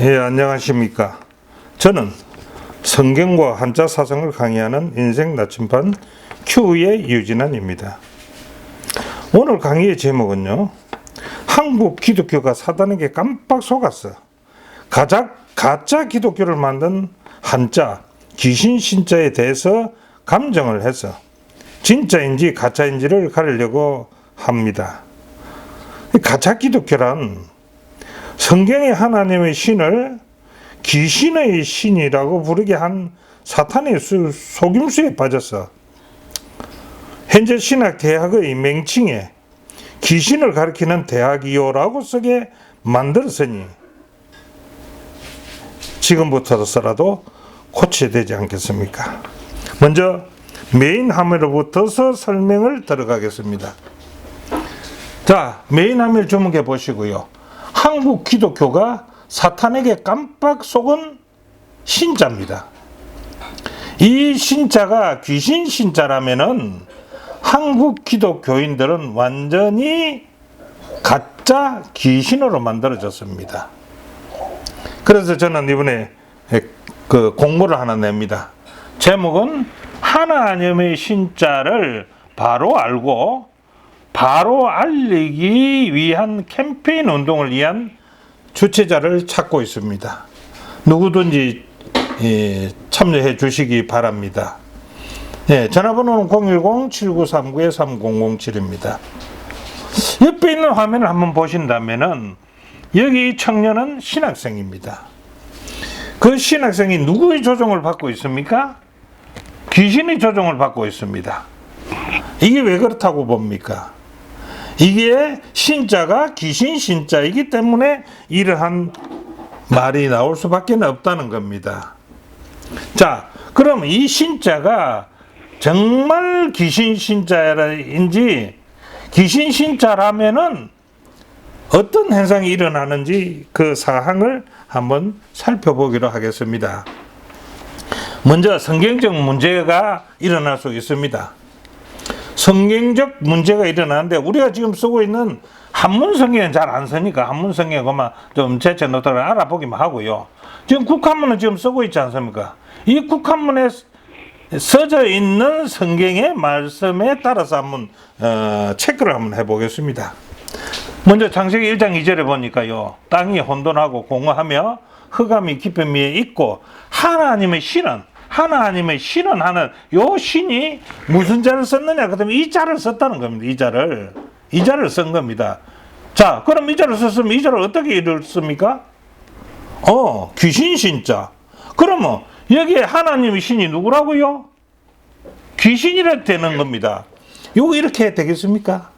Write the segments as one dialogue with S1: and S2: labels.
S1: 예, 안녕하십니까. 저는 성경과 한자 사성을 강의하는 인생 나침반 Q의 유진환입니다. 오늘 강의의 제목은요, 한국 기독교가 사단에게 깜빡 속았어. 가짜 기독교를 만든 한자, 귀신 신자에 대해서 감정을 해서 진짜인지 가짜인지를 가리려고 합니다. 가짜 기독교란 성경의 하나님의 신을 귀신의 신이라고 부르게 한 사탄의 속임수에 빠져서 현재 신학대학의 명칭에 귀신을 가리키는 대학이요라고 쓰게 만들었으니 지금부터서라도 고쳐야 되지 않겠습니까? 먼저 메인 함의로부터서 설명을 들어가겠습니다. 자, 메인 함의를 주목해 보시고요. 한국 기독교가 사탄에게 깜빡 속은 신자입니다. 이 신자가 귀신 신자라면은 한국 기독교인들은 완전히 가짜 귀신으로 만들어졌습니다. 그래서 저는 이번에 그 공모를 하나 냅니다. 제목은 하나님의 신자를 바로 알고 바로 알리기 위한 캠페인 운동을 위한 주최자를 찾고 있습니다. 누구든지 참여해 주시기 바랍니다. 전화번호는 010-7939-3007입니다. 옆에 있는 화면을 한번 보신다면은 여기 청년은 신학생입니다. 그 신학생이 누구의 조종을 받고 있습니까? 귀신의 조종을 받고 있습니다. 이게 왜 그렇다고 봅니까? 이게 신자가 귀신 신자이기 때문에 이러한 말이 나올 수밖에 없다는 겁니다. 자, 그럼 이 신자가 정말 귀신 신자인지 귀신 신자라면은 어떤 현상이 일어나는지 그 사항을 한번 살펴보기로 하겠습니다. 먼저 성경적 문제가 일어날 수 있습니다. 성경적 문제가 일어나는데 우리가 지금 쓰고 있는 한문 성경은 잘 안 쓰니까 한문 성경 그만 좀 제쳐 놓도록 알아보기만 하고요. 지금 국한문은 지금 쓰고 있지 않습니까? 이 국한문에 써져 있는 성경의 말씀에 따라서 한번 체크를 한번 해보겠습니다. 먼저 창세기 1장 2절에 보니까요, 땅이 혼돈하고 공허하며 흑암이 깊은 위에 있고 하나님의 신은 하는 요 신이 무슨 자를 썼느냐? 그러면 이 자를 썼다는 겁니다. 이 자를 쓴 겁니다. 자, 그럼 이 자를 썼으면 이 자를 어떻게 읽습니까? 귀신 신자. 그러면 여기에 하나님의 신이 누구라고요? 귀신이라 되는 겁니다. 요거 이렇게 되겠습니까?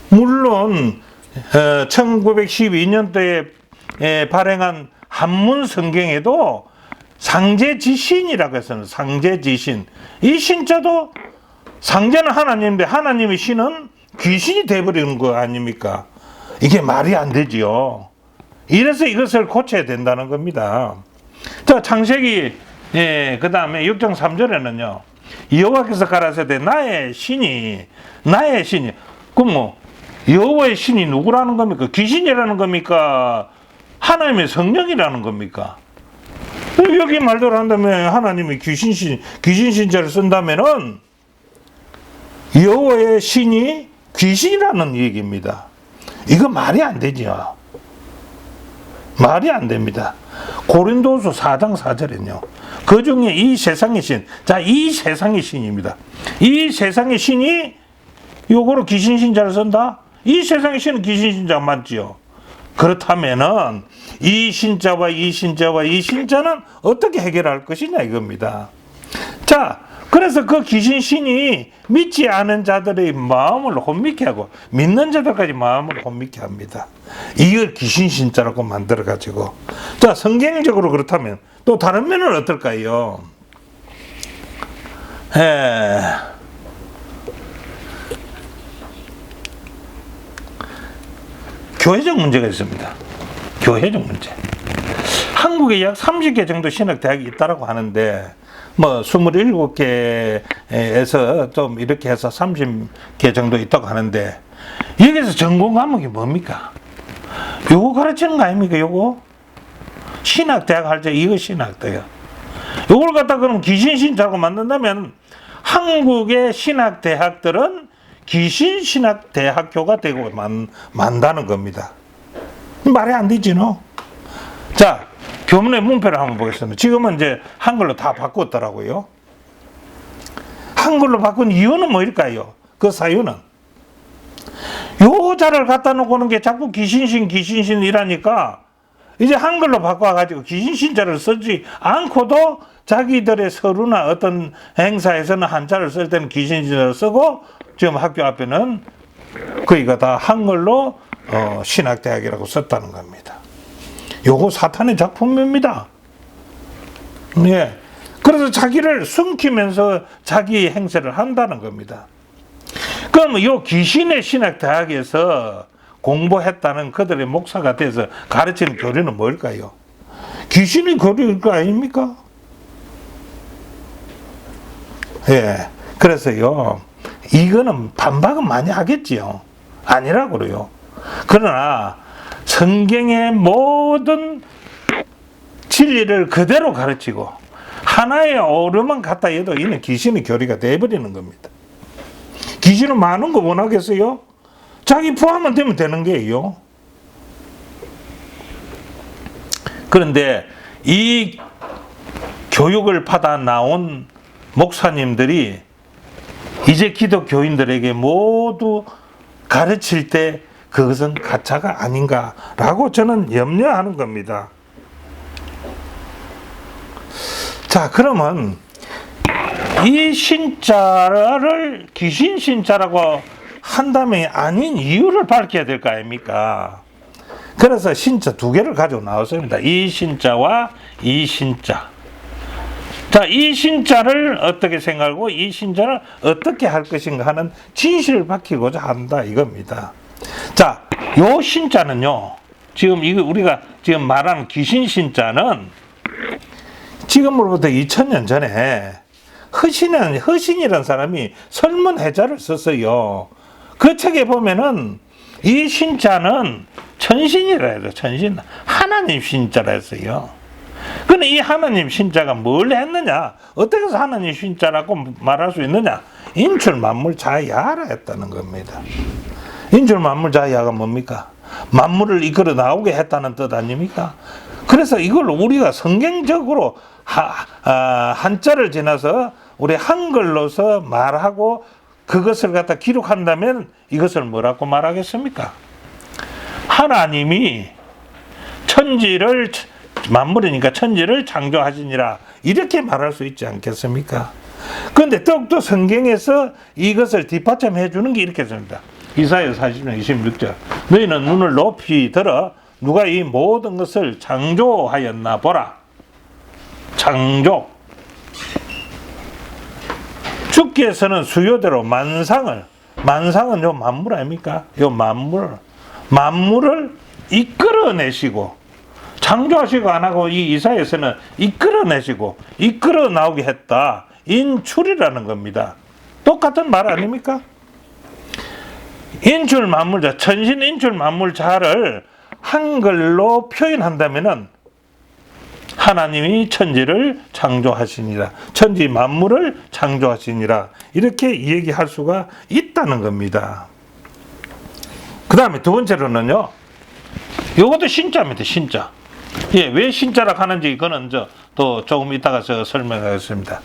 S1: 물론 1912년도에 발행한 한문 성경에도 상제지신이라고 해서 상제지신, 이 신자도 상제는 하나님인데 하나님의 신은 귀신이 돼버리는 거 아닙니까? 이게 말이 안 되지요. 이래서 이것을 고쳐야 된다는 겁니다. 자, 창세기 그 다음에 6장 3절에는요, 여호와께서 가라사대 나의 신이 그럼 뭐 여호와의 신이 누구라는 겁니까? 귀신이라는 겁니까? 하나님의 성령이라는 겁니까? 여기 말대로 한다면 하나님이 귀신 신자를 쓴다면은 여호와의 신이 귀신이라는 얘기입니다. 이거 말이 안 되죠. 말이 안 됩니다. 고린도후서 4장 4절에는요. 그 중에 이 세상의 신, 자, 이 세상의 신입니다. 이 세상의 신이 요거로 귀신 신자를 쓴다? 이 세상의 신은 귀신 신자 맞지요? 그렇다면은 이 신자와 이 신자는 어떻게 해결할 것이냐 이겁니다. 자, 그래서 그 귀신 신이 믿지 않은 자들의 마음을 혼미케 하고 믿는 자들까지 마음을 혼미케 합니다. 이걸 귀신 신자라고 만들어 가지고, 자, 성경적으로 그렇다면 또 다른 면은 어떨까요? 교회적 문제가 있습니다. 교회적 문제. 한국에 약 30개 정도 신학대학이 있다고 하는데, 뭐 27개에서 좀 이렇게 해서 30개 정도 있다고 하는데, 여기서 전공 과목이 뭡니까? 요거 가르치는 거 아닙니까? 요거 신학대학 할 때 이거 신학대학. 이걸 갖다 그럼 귀신신자라고 만든다면 한국의 신학대학들은 귀신신학대학교가 되고 만다는 겁니다. 말이 안 되지, 너? 자, 교문의 문패를 한번 보겠습니다. 지금은 이제 한글로 다 바꿨더라고요. 한글로 바꾼 이유는 뭐일까요? 그 사유는? 요자를 갖다 놓고는 게 자꾸 귀신신이라니까 이제 한글로 바꿔가지고 귀신신자를 쓰지 않고도 자기들의 서류나 어떤 행사에서는 한자를 쓸 때는 귀신신자를 쓰고 지금 학교 앞에는 거기가 다 한글로 신학대학이라고 썼다는 겁니다. 요거 사탄의 작품입니다. 예. 그래서 자기를 숨기면서 자기 행세를 한다는 겁니다. 그럼 요 귀신의 신학대학에서 공부했다는 그들의 목사가 돼서 가르치는 교리는 뭘까요? 귀신의 교리일 거 아닙니까? 예. 그래서요, 이거는 반박은 많이 하겠지요. 아니라고 그래요. 그러나 성경의 모든 진리를 그대로 가르치고 하나의 오류만 갖다 해도 이는 귀신의 교리가 돼버리는 겁니다. 귀신은 많은 거 원하겠어요? 자기 포함만 되면 되는 거예요. 그런데 이 교육을 받아 나온 목사님들이 이제 기독교인들에게 모두 가르칠 때 그것은 가짜가 아닌가라고 저는 염려하는 겁니다. 자, 그러면 이 신자를 귀신 신자라고 한다면 아닌 이유를 밝혀야 될 거 아닙니까? 그래서 신자 두 개를 가지고 나왔습니다. 이 신자와 이 신자. 자, 이 신자를 어떻게 생각하고 이 신자를 어떻게 할 것인가 하는 진실을 밝히고자 한다 이겁니다. 자, 요 신자는요, 지금 이거 우리가 지금 말하는 귀신 신자는 지금으로부터 2000년 전에 허신이라는 사람이 설문해자를 썼어요. 그 책에 보면은 이 신자는 천신이라 해요. 천신. 하나님 신자라 했어요. 근데 이 하나님 신자가 뭘 했느냐? 어떻게 해서 하나님 신자라고 말할 수 있느냐? 인출만물자야라 했다는 겁니다. 인출만물자야가 뭡니까? 만물을 이끌어 나오게 했다는 뜻 아닙니까? 그래서 이걸 우리가 성경적으로 한자를 지나서 우리 한글로서 말하고 그것을 갖다 기록한다면 이것을 뭐라고 말하겠습니까? 하나님이 천지를, 만물이니까 천지를 창조하시니라 이렇게 말할 수 있지 않겠습니까? 그런데 또 성경에서 이것을 뒷받침해 주는 게 이렇게 씁니다. 이사야 40장 26절 너희는 눈을 높이 들어 누가 이 모든 것을 창조하였나 보라. 창조. 주께서는 수요대로 만상은 요 만물 아닙니까? 요 만물을 이끌어내시고 창조하시고 안 하고 이 이사야에서는 이끌어내시고 이끌어 나오게 했다. 인출이라는 겁니다. 똑같은 말 아닙니까? 인출만물자, 천신 인출만물자를 한글로 표현한다면은 하나님이 천지를 창조하시니라. 천지 만물을 창조하시니라. 이렇게 얘기할 수가 있다는 겁니다. 그 다음에 두 번째로는요, 요것도 신자입니다, 신자. 예, 왜 신자라고 하는지 이거는 또 조금 이따가 설명하겠습니다.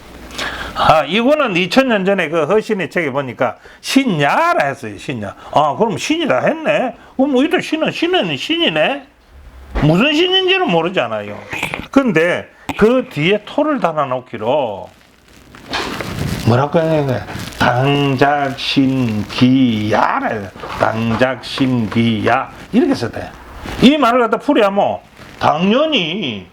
S1: 이거는 2000년 전에 그 허신의 책에 보니까 신야라 했어요, 신야. 그럼 신이라 했네? 그럼 우리도 신이네? 무슨 신인지는 모르잖아요. 근데 그 뒤에 토를 달아놓기로 뭐라고 해야 돼? 당작신기야라 해요. 당작신기야. 이렇게 써대. 이 말을 갖다 풀이하면 당연히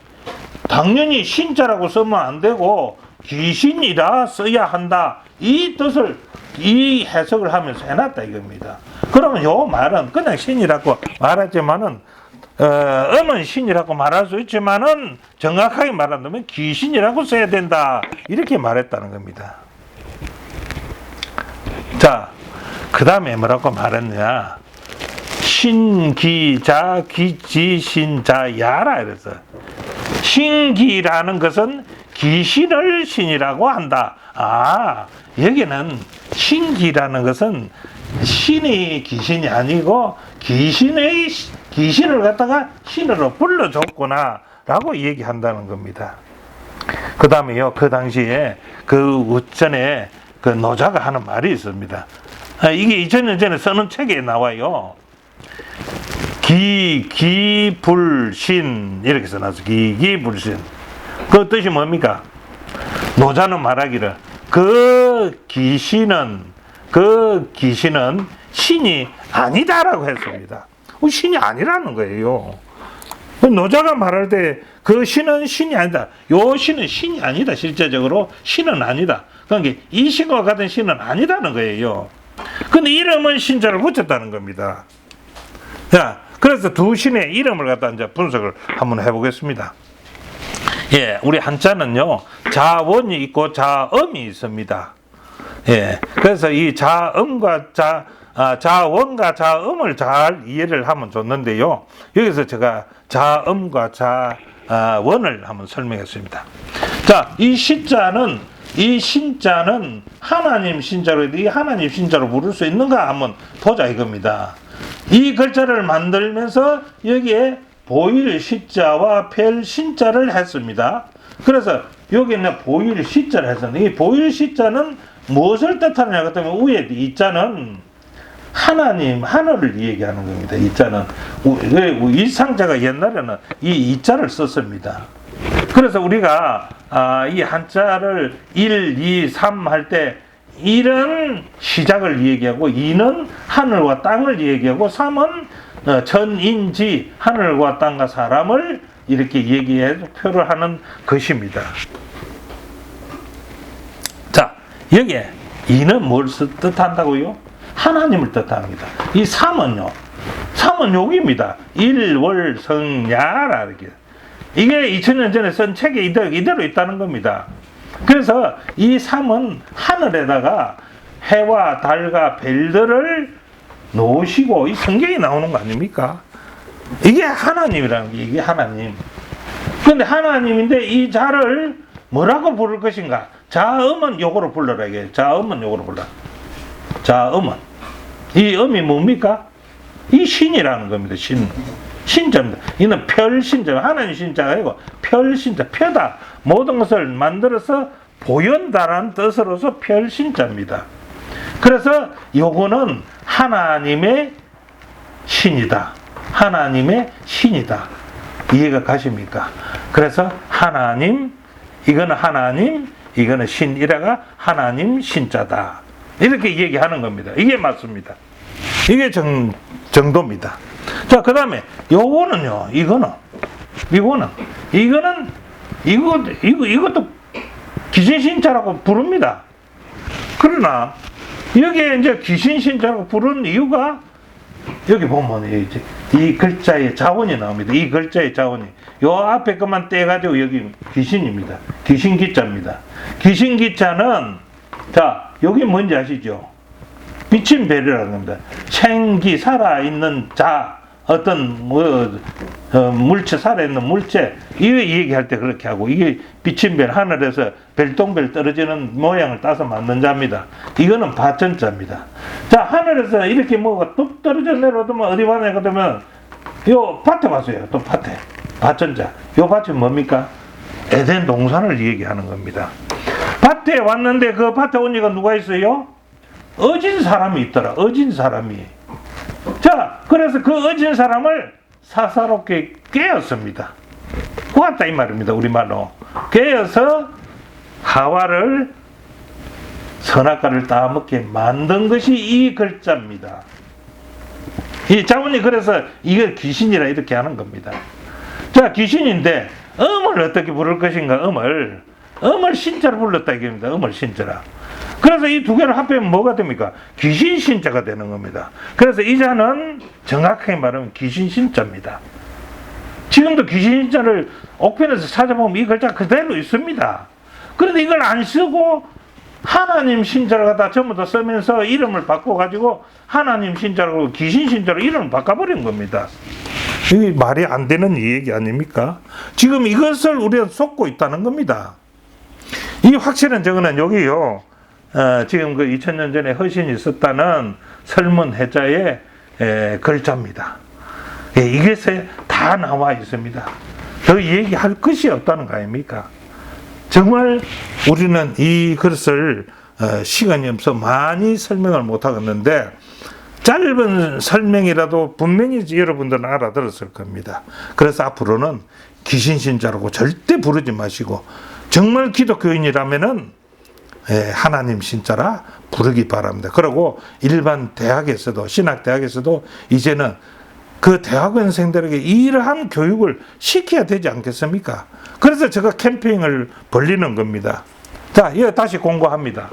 S1: 신자라고 쓰면 안 되고 귀신이라 써야 한다. 이 뜻을, 이 해석을 하면서 해놨다 이겁니다. 그러면 요 말은 그냥 신이라고 말하지만은, 음은 신이라고 말할 수 있지만은 정확하게 말한다면 귀신이라고 써야 된다. 이렇게 말했다는 겁니다. 자, 그 다음에 뭐라고 말했느냐. 신기자, 귀지신자야라 이랬어요. 신기라는 것은 귀신을 신이라고 한다. 여기는 신기라는 것은 신이 귀신이 아니고 귀신을 갖다가 신으로 불러줬구나 라고 얘기한다는 겁니다. 그 다음에요, 그 당시에 그 우전에 그 노자가 하는 말이 있습니다. 이게 2000년 전에 쓰는 책에 나와요. 기불신 이렇게 써놨어. 기불신. 그 뜻이 뭡니까? 노자는 말하기를 그 귀신은 신이 아니다라고 했습니다. 신이 아니라는 거예요. 노자가 말할 때 그 신은 신이 아니다. 요 신은 신이 아니다. 실제적으로 신은 아니다. 그러니까 이 신과 같은 신은 아니다는 거예요. 근데 이름은 신자를 붙였다는 겁니다. 자, 그래서 두 신의 이름을 갖다 이제 분석을 한번 해보겠습니다. 예, 우리 한자는요, 자원이 있고 자음이 있습니다. 예, 그래서 이 자원과 자음을 잘 이해를 하면 좋는데요. 여기서 제가 자음과 자원을 한번 설명했습니다. 자, 이 신자는 하나님 신자로, 이 하나님 신자로 부를 수 있는가 한번 보자 이겁니다. 이 글자를 만들면서 여기에 보일 시자와 펼 신자를 했습니다. 그래서 여기는 보일 시자를 했습니다. 이 보일 시자는 무엇을 뜻하느냐 그랬더니 위에 이 자는 하나님, 하늘을 얘기하는 겁니다. 이 자는 일상자가 옛날에는 이 자를 썼습니다. 그래서 우리가 이 한자를 1, 2, 3 할 때 1은 시작을 얘기하고 2는 하늘과 땅을 얘기하고 3은 천인지 하늘과 땅과 사람을 이렇게 얘기해 표를 하는 것입니다. 자, 여기에 2는 뭘 뜻한다고요? 하나님을 뜻합니다. 이 3은요. 3은 여기입니다. 일월성야라 이렇게. 이게 2000년 전에 쓴 책에 이대로 있다는 겁니다. 그래서 이 3은 하늘에다가 해와 달과 별들을 놓으시고 이 성경에 나오는 거 아닙니까? 이게 하나님이라는 게 이게 하나님. 그런데 하나님인데 이 자를 뭐라고 부를 것인가? 자음은 요거로 불러라 이게. 자음은 요거로 불러. 자음은 이 음이 뭡니까? 이 신이라는 겁니다. 신자입니다. 이는 별신자, 하나님 신자가 아니고 별신자, 펴다. 모든 것을 만들어서 보연다라는 뜻으로서 별신자입니다. 그래서 요거는 하나님의 신이다. 하나님의 신이다. 이해가 가십니까? 그래서 하나님, 이거는 하나님, 이거는 신이라가 하나님 신자다. 이렇게 얘기하는 겁니다. 이게 맞습니다. 이게 정도입니다. 자, 그 다음에 요거는요, 이것도 귀신신자라고 부릅니다. 그러나 여기에 이제 귀신신자라고 부르는 이유가 여기 보면 이제 이 글자의 자원이 나옵니다. 이 글자의 자원이 요 앞에 것만 떼가지고 여기 귀신입니다. 귀신기자입니다. 귀신기자는 자, 여기 뭔지 아시죠? 비친 별이라는 겁니다. 생기 살아있는 자, 어떤 물체, 살아있는 물체, 이거 얘기할 때 그렇게 하고, 이게 비친 별, 하늘에서 별똥별 떨어지는 모양을 따서 만든 자입니다. 이거는 바천자입니다. 자, 하늘에서 이렇게 뭐가 뚝 떨어져 내려오면 어디 와냐 그러면 요 밭에 왔어요. 또 밭에. 바천자. 요 밭이 뭡니까? 에덴 동산을 얘기하는 겁니다. 밭에 왔는데 그 밭에 오니까 누가 있어요? 어진 사람이 있더라. 어진 사람이. 자, 그래서 그 어진 사람을 사사롭게 깨었습니다. 꼬았다 이 말입니다. 우리말로. 깨어서 하와를 선악과를 따먹게 만든 것이 이 글자입니다. 이 자문이 그래서 이걸 귀신이라 이렇게 하는 겁니다. 자, 귀신인데 음을 어떻게 부를 것인가? 음을 신자로 불렀다 이겁니다. 음을 신자라. 그래서 이 두 개를 합하면 뭐가 됩니까? 귀신 신자가 되는 겁니다. 그래서 이 자는 정확하게 말하면 귀신 신자입니다. 지금도 귀신 신자를 옥편에서 찾아보면 이 글자 그대로 있습니다. 그런데 이걸 안 쓰고 하나님 신자를 갖다 전부 다 쓰면서 이름을 바꿔가지고 하나님 신자라고 귀신 신자로 이름을 바꿔버린 겁니다. 이게 말이 안 되는 얘기 아닙니까? 지금 이것을 우리가 속고 있다는 겁니다. 이 확실한 저거는 여기요. 지금 그 2000년 전에 허신이 썼다는 설문해자의 글자입니다. 이것에 다 나와 있습니다. 더 얘기할 것이 없다는 거 아닙니까? 정말 우리는 이 것을 시간이 없어 많이 설명을 못 하겠는데 짧은 설명이라도 분명히 여러분들은 알아들었을 겁니다. 그래서 앞으로는 귀신신자라고 절대 부르지 마시고 정말 기독교인이라면은 하나님 신자라 부르기 바랍니다. 그리고 일반 대학에서도 신학대학에서도 이제는 그 대학원생들에게 이러한 교육을 시켜야 되지 않겠습니까? 그래서 제가 캠페인을 벌리는 겁니다. 자, 이거 다시 공고합니다.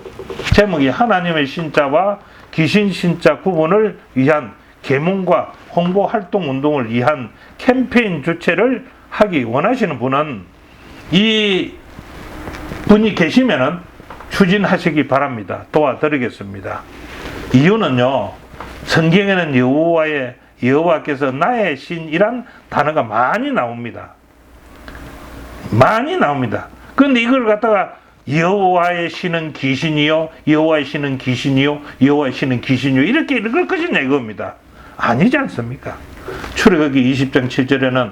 S1: 제목이 하나님의 신자와 귀신 신자 구분을 위한 계몽과 홍보 활동 운동을 위한 캠페인 주최를 하기 원하시는 분은 이 분이 계시면은 추진하시기 바랍니다. 도와드리겠습니다. 이유는요, 성경에는 여호와께서 나의 신이란 단어가 많이 나옵니다. 많이 나옵니다. 그런데 이걸 갖다가 여호와의 신은 귀신이요, 여호와의 신은 귀신이요, 여호와의 신은 귀신이요 이렇게 읽을 것이냐 이겁니다. 아니지 않습니까? 출애굽기 20장 7절에는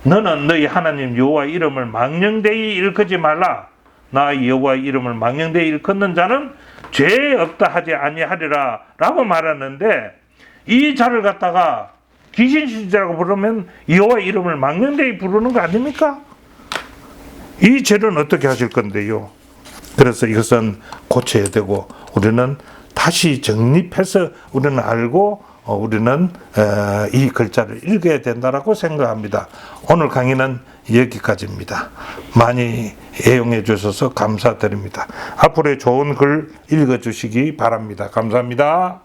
S1: 너는 너희 하나님 여호와의 이름을 망령되이 일컫지 말라. 나 여호와의 이름을 망령되이 일컫는 자는 죄 없다 하지 아니하리라 라고 말하는데, 이 자를 갖다가 귀신신자라고 부르면 여호와의 이름을 망령되이 부르는 거 아닙니까? 이 죄는 어떻게 하실 건데요? 그래서 이것은 고쳐야 되고 우리는 다시 정립해서 우리는 알고 우리는 이 글자를 읽어야 된다라고 생각합니다. 오늘 강의는 여기까지입니다. 많이 애용해 주셔서 감사드립니다. 앞으로의 좋은 글 읽어주시기 바랍니다. 감사합니다.